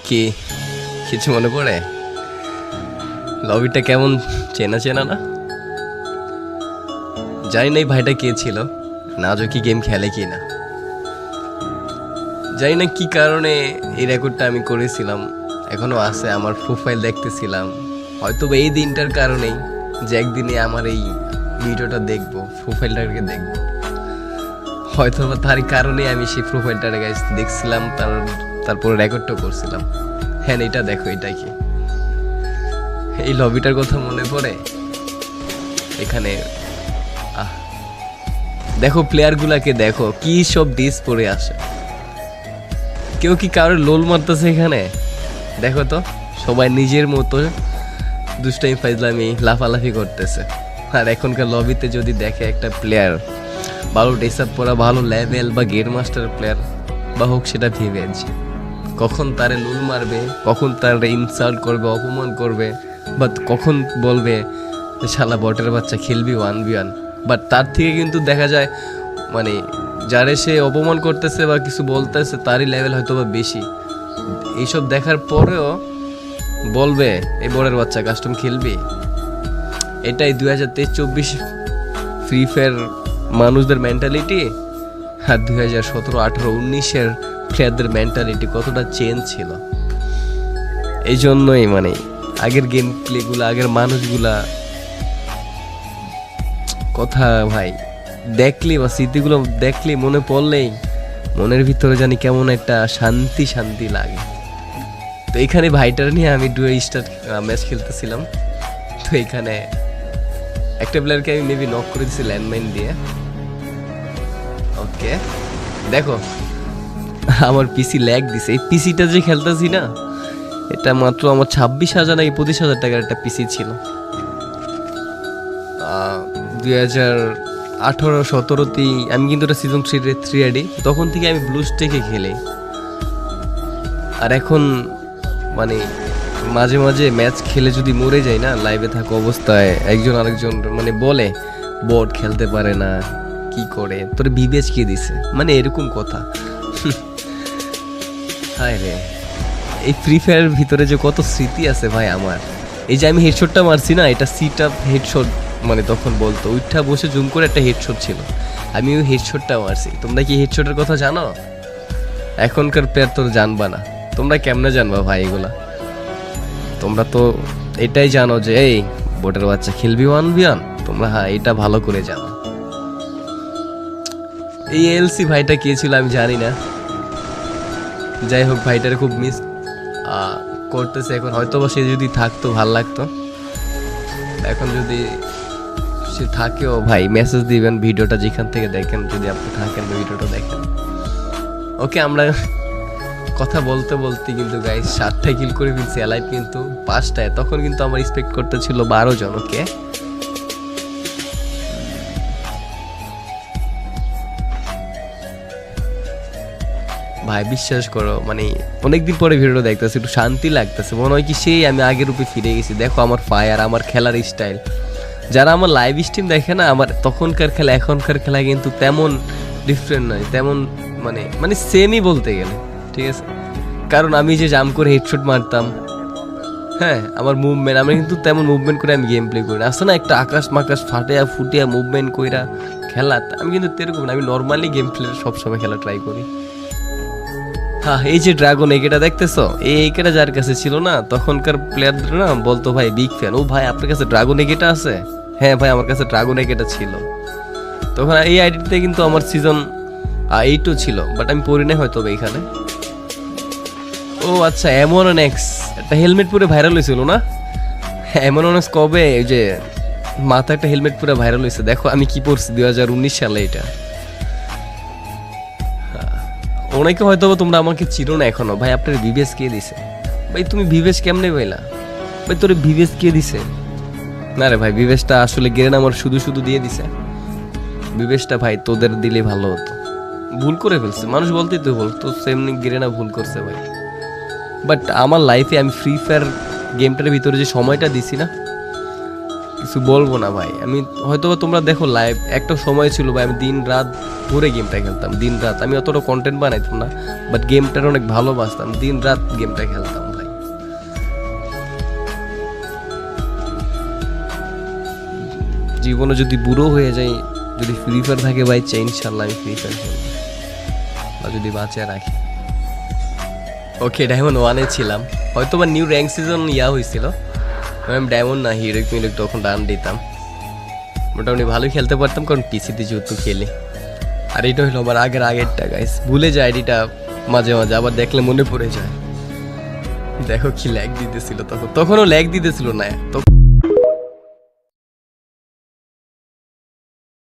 কি কিছু মনে পড়ে? লবিটা কেমন চেনা চেনা না? জানি না এই ভাইটা কে ছিল, না আজও কি গেম খেলে কি না। জানি না কি কারণে এই রেকর্ডটা আমি করেছিলাম, এখনো আছে। আমার প্রোফাইল দেখতেছিলাম, হয়তো এই দিনটার কারণেই যে একদিনে আমার এই ভিডিওটা দেখবো, প্রোফাইলটাকে দেখবো, হয়তো বা তারই কারণে আমি সেই প্রোফাইলটা দেখছিলাম, তারপরে রেকর্ডটা করছিলাম। হ্যাঁ, এটা দেখো, এটা কি এই লবিটার কথা মনে পড়ে? এখানে দেখো প্লেয়ারগুলাকে, দেখো কি সব ডিস পরে আসে। কেউ কি কারোর লোল মারতেছে এখানে? দেখো তো, সবাই নিজের মতো দুষ্টাই ফাইজলামি লাফালাফি করতেছে। আর এখনকার লবিতে যদি দেখে একটা প্লেয়ার ভালো ড্রেস আপ পরা, ভালো লেভেল বা গেম মাস্টার প্লেয়ার বা হোক, সেটা ভিভেজ, কখন তারে লুল মারবে, কখন তারে ইনসাল্ট করবে, অপমান করবে, বা কখন বলবে শালা বটের বাচ্চা খেলবি 1v1। বাট তার থেকে কিন্তু দেখা যায় মানে যারে সে অপমান করতেছে বা কিছু বলতেছে তারই লেভেল হয়তো বা বেশি। এইসব দেখার পরেও বলবে এই বটের বাচ্চা কাস্টম খেলবি। এটাই 2023-24 ফ্রি ফায়ার মানুষদের মেন্টালিটি, আর 2017-18-19-এর প্লেয়ারদের মেন্টালিটি কতটা চেঞ্জ ছিল। এই জন্যই মানে আগের গেম প্লেগুলো, আগের মানুষগুলা কথা ভাই দেখলে বা স্মৃতিগুলো দেখলে, মনে পড়লেই মনের ভিতরে জানি কেমন একটা শান্তি শান্তি লাগে। তো এখানে ভাইটার নিয়ে আমি ডুয়ে স্টার ম্যাচ খেলতেছিলাম। তো এখানে একটা প্লেয়ারকে আমি মেবি নক করে দিচ্ছি ল্যান্ডমাইন দিয়ে। ওকে, দেখো আমার পিসি ল্যাগ দিছে। এই পিসিটা যে খেলতেছি না, এটা মাত্র আমার 26,000 নাকি 25,000 টাকার একটা পিসি ছিল। 2018-17তেই আমি কিন্তু এটা সিজন 3 রেডি, তখন থেকে আমি ব্লুস্টেকে খেলি। আর এখন মানে মাঝে মাঝে ম্যাচ খেলে যদি মরে যাই না, লাইভে থাকা অবস্থায় একজন আরেকজন মানে বলে বট খেলতে পারে না, কি করে তোর বিবেচ কে দিছে, মানে এরকম কথা। হায় রে, এই ফ্রি ফায়ারের ভিতরে যে কত স্মৃতি আছে ভাই আমার। এই যে আমি হেডশটটা মারছি না, এটা সিট আপ হেডশট, মানে তখন বলতো উঠা বসে জুম করে একটা হেডশট ছিল, আমি ওই হেডশটটা মারছি। তোমরা কি হেডশটের কথা জানো? এখনকার প্লেয়ার তো জানবা না। তোমরা কেমনে জানবা ভাই এগুলা? তোমরা তো এটাই জানো যে এই বোটের বাচ্চা খেলবি 1v1, তোমরা হ্যাঁ এটা ভালো করে জানো। এই এলসি ভাইটা কে ছিল আমি জানি না, যাই হোক ভাইটার খুব মিস করতেছে এখন। হয়তো বা সে যদি থাকতো ভাল লাগতো, এখন যদি সে থাকেও ভাই মেসেজ দিবেন, ভিডিওটা যেখান থেকে দেখেন, যদি আপনি থাকেন ভিডিওটা দেখেন। ওকে, আমরা কথা বলতে বলতে কিন্তু গাইস 7টা কিল করে ফেলছি, অ্যালাইভ কিন্তু 5টায়। তখন কিন্তু আমার এক্সপেক্ট করতে ছিল 12 জন। ওকে, ভাই বিশ্বাস করো মানে অনেকদিন পরে ভিডিওটা দেখতেছি, একটু শান্তি লাগতেছে, মনে হয় কি সেই আমি আগের রূপে ফিরে গেছি। দেখো আমার ফায়ার, আমার খেলার স্টাইল, যারা আমার লাইভ স্ট্রিম দেখে না, আমার তখনকার খেলা এখনকার খেলা কিন্তু তেমন ডিফারেন্ট নয়, তেমন মানে মানে সেমই বলতে গেলে, ঠিক আছে। কারণ আমি যে জাম্প করে হেডশট মারতাম, হ্যাঁ আমার মুভমেন্ট, আমি কিন্তু তেমন মুভমেন্ট করে আমি গেম প্লে করি না। আসলে না একটা আকাশ মাকাশ ফাটিয়া ফুটিয়া মুভমেন্ট কইরা খেলা, আমি কিন্তু এরকম না, আমি নর্মালি গেম প্লে সবসময় খেলা ট্রাই করি। হ্যাঁ, এই যে ড্রাগন একেটা দেখতেছো, এই একেটা যার কাছে ছিল না, তখনকার প্লেয়ারদের না বলতো ভাই বিগ ফ্যান, ও ভাই আপনার কাছে ড্রাগন একেটা আছে? হ্যাঁ ভাই আমার কাছে ড্রাগন একেটা ছিল। তখন এই আইডিতে কিন্তু আমার সিজন 8ও ছিল, বাট আমি পড়ি না হয়তো এইখানে। ও আচ্ছা, এমনএক্স একটা হেলমেট পরে ভাইরাল হয়েছিল না? এমনএক্স কবে ওই যে মাথা একটা হেলমেট পরে ভাইরাল হয়েছে, দেখো আমি কি পড়ছি 2019 সালে। এটা অনেকে হয়তো তোমরা আমাকে চিনো না এখনো। ভাই আপনার ভিভেস কে দিছে? ভাই তুমি ভিভেস কেমনে পাইলা? ভাই তোর ভিভেস কে দিছে? না রে ভাই, ভিভেসটা আসলে গেরেন আমার শুধু শুধু দিয়ে দিছে। ভিভেসটা ভাই তোদের দিলে ভালো হতো, ভুল করে ফেলছে। মানুষ বলতেই তো ভুল, তো সেমনি গেরেনা ভুল করছে ভাই। বাট আমার লাইফে আমি ফ্রি ফায়ার গেমটার ভিতরে যে সময়টা দিছি না, কিছু বলবো না ভাই। আমি হয়তো তোমরা দেখো লাইভ, একটা সময় ছিল ভাই আমি দিন রাত ধরে গেমটা খেলতাম, দিন রাত। আমি অতটা কন্টেন্ট বানাইতাম না, বাট গেমটার অনেক ভালোবাসতাম, দিন রাত গেমটা খেলতাম ভাই। জীবনে যদি বুড়ো হয়ে যাই, যদি ফ্রি ফায়ার থাকে ভাই, চাই ইনশাল্লাহ আমি ফ্রি ফায়ার খেলবো, বা যদি বাঁচিয়ে রাখি। ওকে, ডায়মন্ড 1-এ ছিলাম, হয়তো বা নিউ র্যাঙ্ক সিজন হয়েছিল। আমি ডায়মন্ড না হিরোইক মিরোইক তখন রান দিতাম, মোটামুটি ভালোই খেলতে পারতাম, কারণ পিসিতে যেহেতু খেলি। আর এটা হলো আমার আগেরটা গাইস, ভুলে যায় আইডিটা মাঝে মাঝে, আবার দেখলে মনে পড়ে যায়। দেখো কি ল্যাগ দিতেছিল তখনও ল্যাগ দিতেছিল না।